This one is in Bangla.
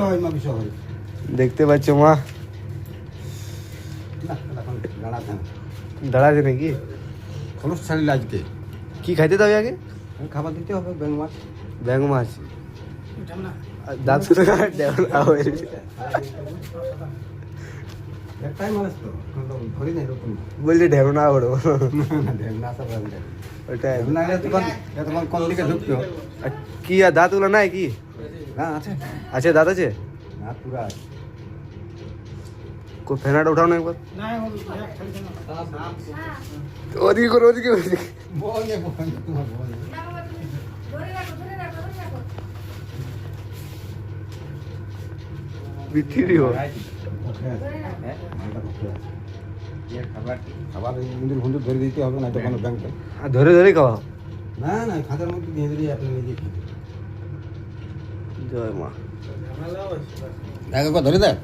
হয় মা বিষয় হয় দেখতে পাচ্ছ মা না এখন দাঁড়াতে দাঁড়াছে নাকি? খরচ ছাড়িল আজকে কি খাইতে দাও আগে? খাবার দিতে হবে ব্যাং মাছ ব্যাং মাছ আর দাঁত শুধু একটাই মানুষ তো ধরি নাই রকম বলছি ঢেউনা ওড়ো ঢেমনা সব ওইটাই। ঢেমনা তখন কোন দিকে ঢুকতো আর কি আর দাঁতগুলো নাই কি? না আছে আছে দাঁত আছে? না পুরা আছে ফেনাটা উঠাও না একবার। ওদিকে করো ওদিকে ওদিকে। বল তোমার বল বিক্রি হোক। খাবার খাবার ইন্দুর ভুন্দুর ধরে দিতে হবে না তো কোনো ব্যাংকে আর ধরে ধরে খাওয়াও। না না খাতার মধ্যে দিয়ে দিলে আপনি নিজে জয় মা। একবার ধরে দেখ